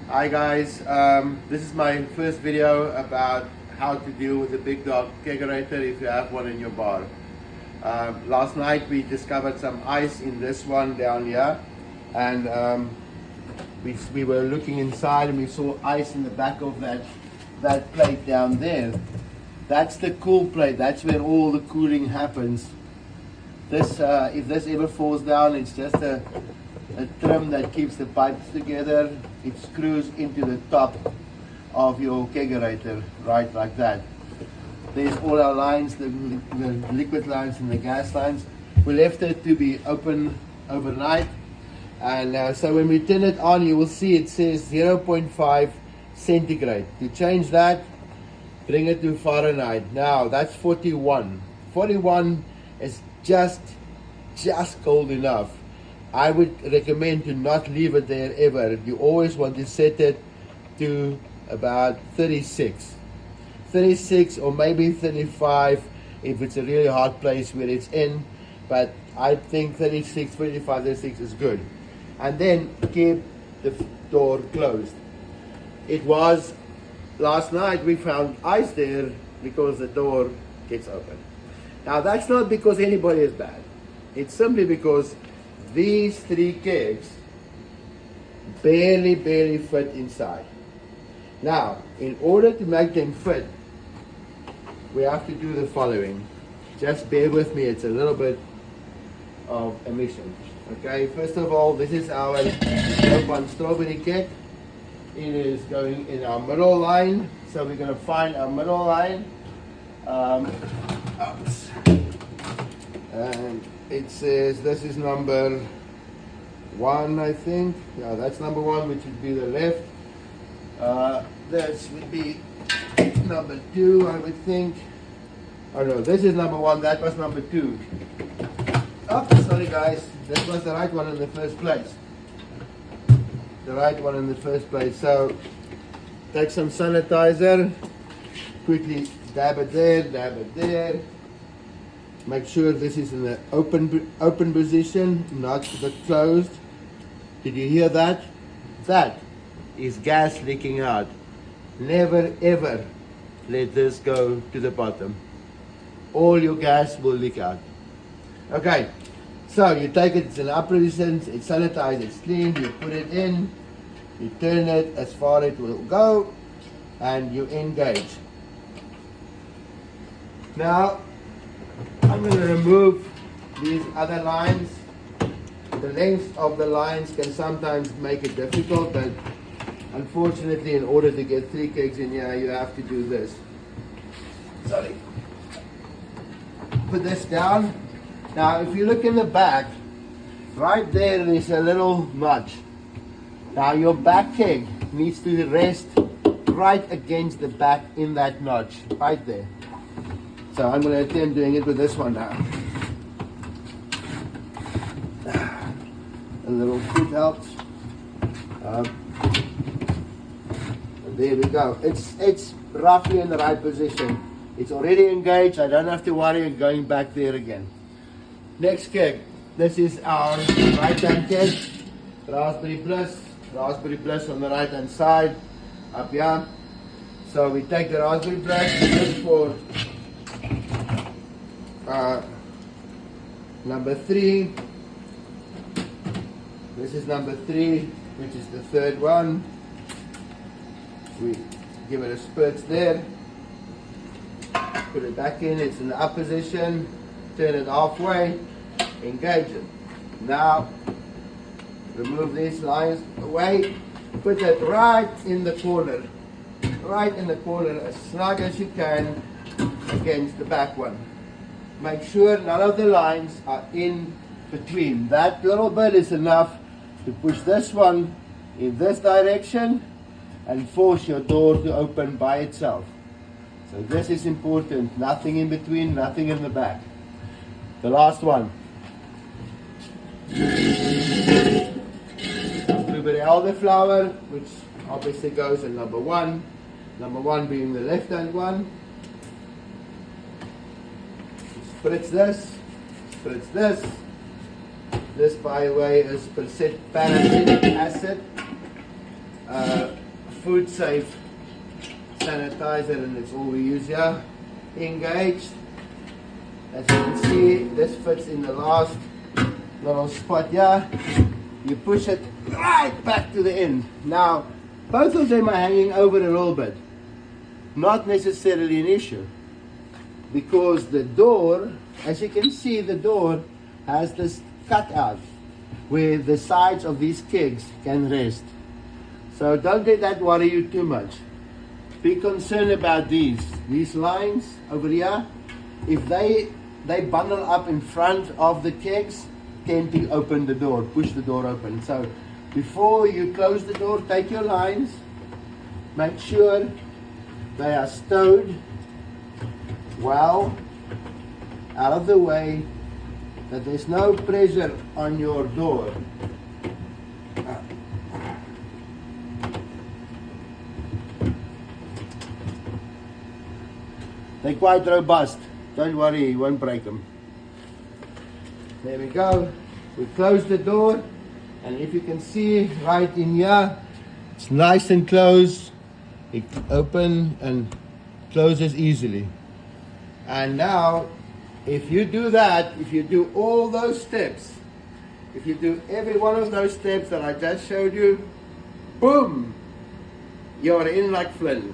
Hi guys, this is my first video about how to deal with a big dog Kegerator if you have one in your bar. Last night we discovered some ice in this one down here, and we were looking inside and we saw ice in the back of that plate down there. That's the cool plate, that's where all the cooling happens. This if this ever falls down, it's just a trim that keeps the pipes together. It screws into the top of your Kegerator, right like that. There's all our lines, the liquid lines and the gas lines. We left it to be open overnight, and so when we turn it on, you will see it says 0.5 centigrade. To change that, bring it to Fahrenheit. Now that's 41. 41 is just cold enough. I would recommend to not leave it there ever. You always want to set it to about 36 or maybe 35 if it's a really hot place where it's in, but I think 36, 25, 36 is good. And then keep the door closed. It was last night we found ice there because the door gets open. Now that's not because anybody is bad. It's simply because these three kegs barely fit inside. Now, in order to make them fit, we have to do the following. Just bear with me, it's a little bit of a mission. Okay, first of all, this is our one strawberry keg. It is going in our middle line, so we're going to find our middle line. Oops. And it says this is number 1, I think. Yeah, that's number 1, which would be the left. This would be number 2, I would think. Oh no, this is number 1, that was number 2. Oh, sorry guys, that was the right one in the first place. The right one in the first place. So, take some sanitizer, quickly dab it there. Make sure this is in the open position, not the closed. Did you hear that? That is gas leaking out. Never ever let this go to the bottom. All your gas will leak out. Okay, so you take it, it's in upper position, it's sanitized, it's clean, you put it in, you turn it as far as it will go, and you engage. Now, I'm going to remove these other lines. The length of the lines can sometimes make it difficult, but unfortunately in order to get 3 kegs in here, you have to do this. Sorry. Put this down. Now if you look in the back, right there's a little notch. Now your back keg needs to rest right against the back in that notch, right there. So I'm going to attempt doing it with this one now. A little foot helps. There we go. It's roughly in the right position. It's already engaged. I don't have to worry going back there again. Next keg. This is our right-hand keg. Raspberry Plus on the right-hand side. Up here. So we take the Raspberry Plus. This for number 3. This is number 3, which is the third one. We give it a spurt there. Put it back in, it's in the up position. Turn it halfway, engage it. Now, remove these lines away. Put it right in the corner. Right in the corner, as snug as you can against the back one. Make sure none of the lines are in between. That little bit is enough to push this one in this direction and force your door to open by itself. So this is important. Nothing in between, nothing in the back. The last one. Blueberry elderflower, which obviously goes in number 1. Number 1 being the left-hand one. Spritz this. This, by the way, is paracetic acid. food safe sanitizer, and it's all we use here. Engaged. As you can see, this fits in the last little spot here. You push it right back to the end. Now, both of them are hanging over a little bit. Not necessarily an issue, because the door, as you can see, the door has this cutout where the sides of these kegs can rest. So don't let that worry you too much. Be concerned about these lines over here. If they bundle up in front of the kegs, tend to open the door, push the door open. So before you close the door, take your lines, make sure they are stowed well out of the way, that there's no pressure on your door. They're quite robust. Don't worry, you won't break them. There we go. We close the door, and if you can see right in here, it's nice and closed. It opens and closes easily. And now, if you do that, if you do all those steps, if you do every one of those steps that I just showed you, boom, you're in like Flynn.